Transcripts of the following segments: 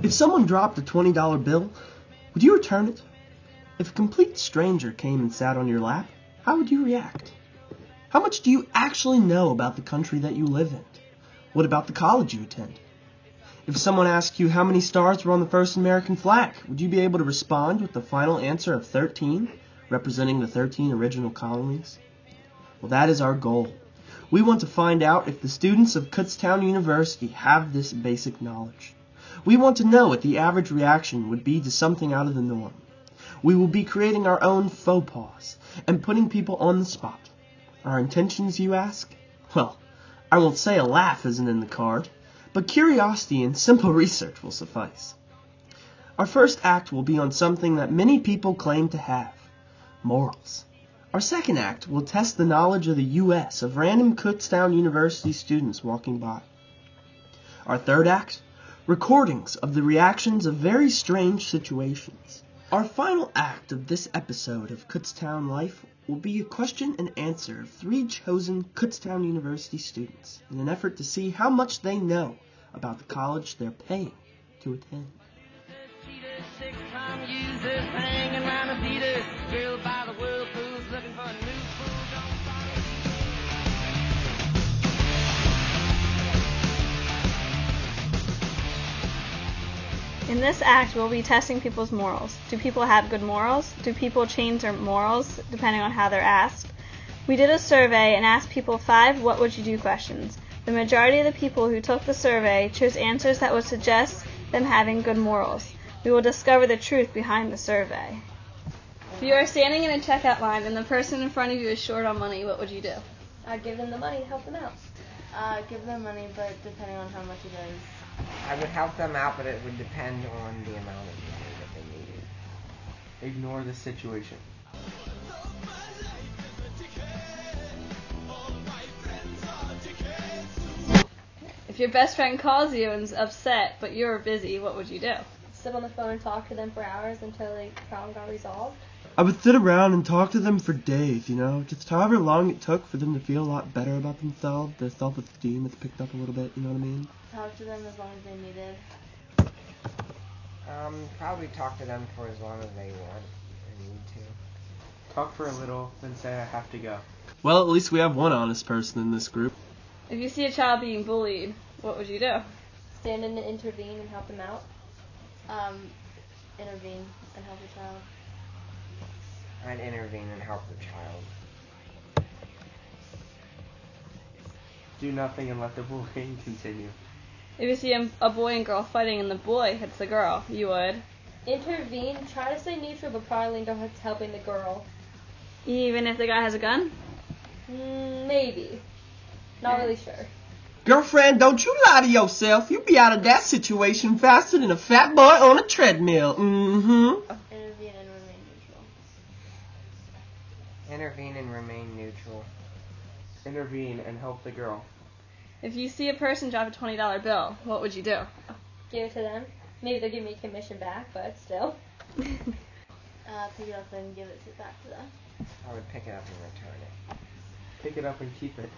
If someone dropped a $20 bill, would you return it? If a complete stranger came and sat on your lap, how would you react? How much do you actually know about the country that you live in? What about the college you attend? If someone asked you how many stars were on the first American flag, would you be able to respond with the final answer of 13, representing the 13 original colonies? Well, that is our goal. We want to find out if the students of Kutztown University have this basic knowledge. We want to know what the average reaction would be to something out of the norm. We will be creating our own faux pas and putting people on the spot. Our intentions, you ask? Well, I won't say a laugh isn't in the card, but curiosity and simple research will suffice. Our first act will be on something that many people claim to have: morals. Our second act will test the knowledge of the U.S. of random Kutztown University students walking by. Our third act, recordings of the reactions of very strange situations. Our final act of this episode of Kutztown Life will be a question and answer of 3 chosen Kutztown University students in an effort to see how much they know about the college they're paying to attend. In this act, we'll be testing people's morals. Do people have good morals? Do people change their morals depending on how they're asked? We did a survey and asked people 5 what would you do questions. The majority of the people who took the survey chose answers that would suggest them having good morals. We will discover the truth behind the survey. If you are standing in a checkout line and the person in front of you is short on money, what would you do? I'd give them the money to help them out. Give them money, but depending on how much it is. I would help them out, but it would depend on the amount of money that they needed. Ignore the situation. If your best friend calls you and is upset, but you're busy, what would you do? Sit on the phone and talk to them for hours until the problem got resolved. I would sit around and talk to them for days, just however long it took for them to feel a lot better about themselves. Their self-esteem has picked up a little bit, you know what I mean? Talk to them as long as they needed. Probably talk to them for as long as they want or need to. Talk for a little, then say I have to go. Well, at least we have one honest person in this group. If you see a child being bullied, what would you do? Stand in and intervene and help them out. Intervene and help the child. I'd intervene and help the child. Do nothing and let the bullying continue. If you see a boy and girl fighting and the boy hits the girl, you would? Intervene, try to stay neutral, but probably lean towards helping the girl. Even if the guy has a gun? Maybe. Not really sure. Girlfriend, don't you lie to yourself. You'll be out of that situation faster than a fat boy on a treadmill. Intervene and remain neutral. Intervene and remain neutral. Intervene and help the girl. If you see a person drop a $20 bill, what would you do? Give it to them. Maybe they'll give me a commission back, but still. Pick it up and give it back to them. I would pick it up and return it. Pick it up and keep it.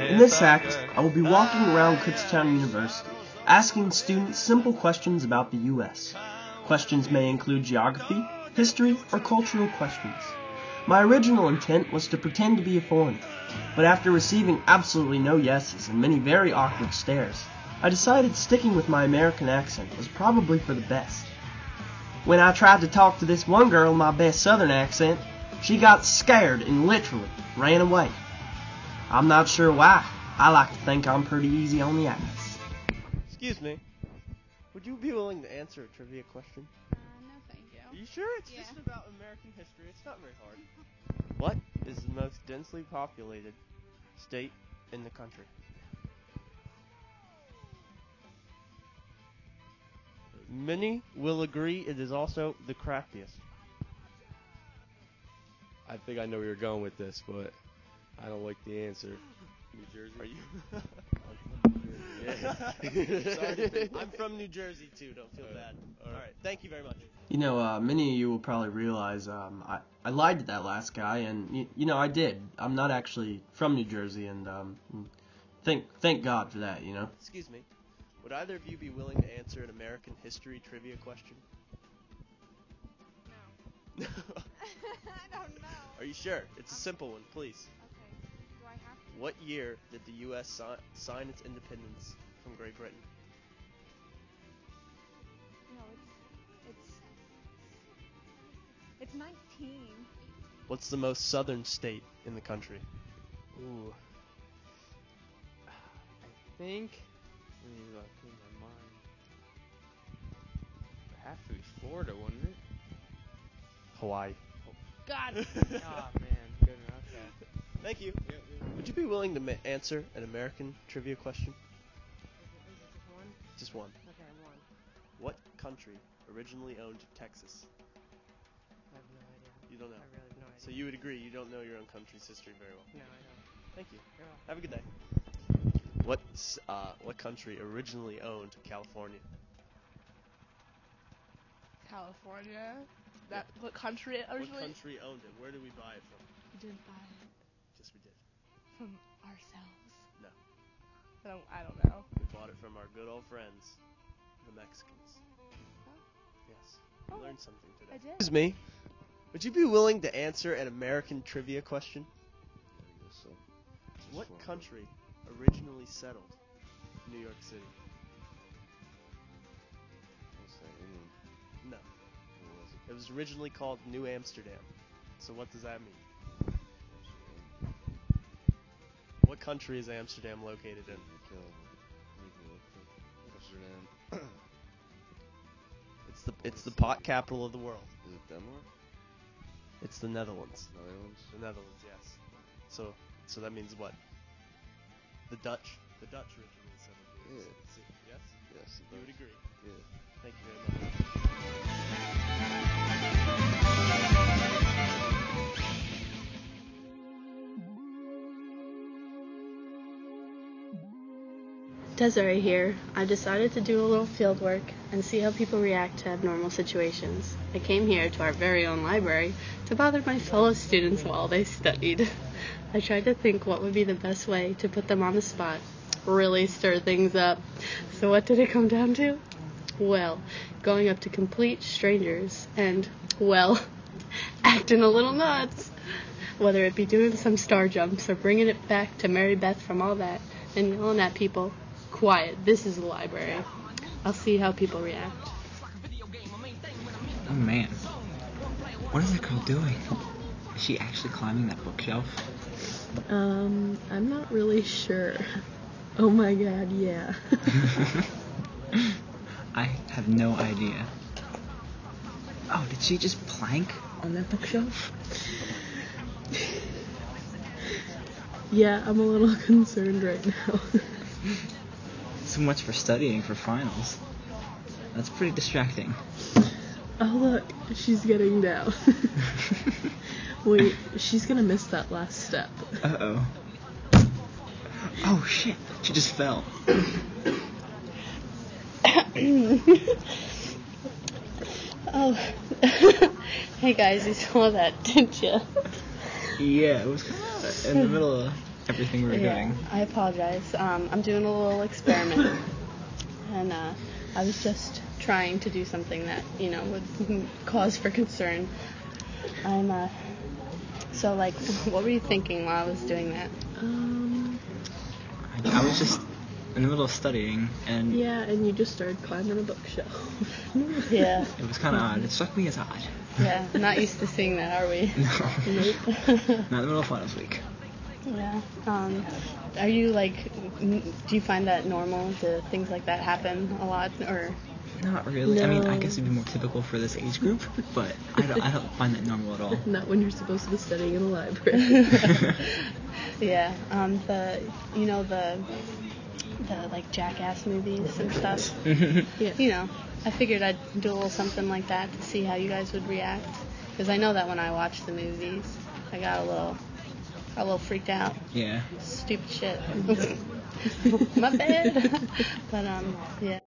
In this act, I will be walking around Kutztown University, asking students simple questions about the U.S. Questions may include geography, history, or cultural questions. My original intent was to pretend to be a foreigner, but after receiving absolutely no yeses and many very awkward stares, I decided sticking with my American accent was probably for the best. When I tried to talk to this one girl in my best Southern accent, she got scared and literally ran away. I'm not sure why. I like to think I'm pretty easy on the eyes. Excuse me. Would you be willing to answer a trivia question? No, thank you. Are you sure? It's Yeah. just about American history. It's not very hard. What is the most densely populated state in the country? Many will agree it is also the crappiest. I think I know where you're going with this, but I don't like the answer. New Jersey? Are you? Sorry, I'm from New Jersey too. Don't feel bad. All right. Thank you very much. You know, many of you will probably realize I lied to that last guy, and you know I did. I'm not actually from New Jersey, and thank God for that. You know. Excuse me. Would either of you be willing to answer an American history trivia question? No. I don't know. Are you sure? It's a simple one, please. Okay. Do I have to? What year did the U.S. sign its independence from Great Britain? No, it's 19. What's the most southern state in the country? Ooh. I think. Let me put in my mind. It has to be Florida, wouldn't it? Hawaii. God. Oh man. Good enough. Okay. Thank you. Would you be willing to answer an American trivia question? Is it just one? Just one. Okay, one. What country originally owned Texas? I have no idea. You don't know? I really have no idea. So you would agree you don't know your own country's history very well? No, I don't. Thank you. You're welcome. Have a good day. What country originally owned California? California? What country originally? What country owned it? Where did we buy it from? We didn't buy it Yes, we did. from ourselves. No. I don't know. We bought it from our good old friends, the Mexicans. Yes. You learned something today. I did. Excuse me. Would you be willing to answer an American trivia question? I guess so. What country originally settled New York City? What's that, England? No. What was it? It was originally called New Amsterdam. So what does that mean? Amsterdam. What country is Amsterdam located in? Amsterdam. It's the pot capital of the world. Is it Denmark? It's the Netherlands. Netherlands? The Netherlands, yes. So that means what? The Dutch originally settled New York City. Yes? Yes. You would agree? Yeah. Thank you very much. Desiree here. I decided to do a little field work and see how people react to abnormal situations. I came here to our very own library to bother my fellow students while they studied. I tried to think what would be the best way to put them on the spot, really stir things up. So what did it come down to? Well, going up to complete strangers and, well, acting a little nuts. Whether it be doing some star jumps or bringing it back to Mary Beth from all that and yelling at people, quiet, this is the library. I'll see how people react. Oh man, what is that girl doing? Is she actually climbing that bookshelf? I'm not really sure. Oh my god, yeah. I have no idea. Oh, did she just plank on that bookshelf? Yeah, I'm a little concerned right now. So much for studying for finals. That's pretty distracting. Oh look, she's getting down. Wait, she's gonna miss that last step. Uh-oh. Oh shit, she just fell. Oh. Hey guys, you saw that, didn't you? Yeah, it was in the middle of everything we were doing. I apologize. I'm doing a little experiment. And I was just trying to do something that, would cause for concern. So, what were you thinking while I was doing that? I was just in the middle of studying, and... Yeah, and you just started climbing a bookshelf. Yeah. It was kind of odd. It struck me as odd. Yeah, not used to seeing that, are we? No. Nope. Not in the middle of finals week. Yeah. Are you, do you find that normal? Do things like that happen a lot, or... Not really. No. I mean, I guess it'd be more typical for this age group, but I don't find that normal at all. Not when you're supposed to be studying in a library. Yeah. The Jackass movies and stuff. Yeah. I figured I'd do a little something like that to see how you guys would react, because I know that when I watched the movies, I got a little freaked out. Yeah. Stupid shit. My bad. But yeah.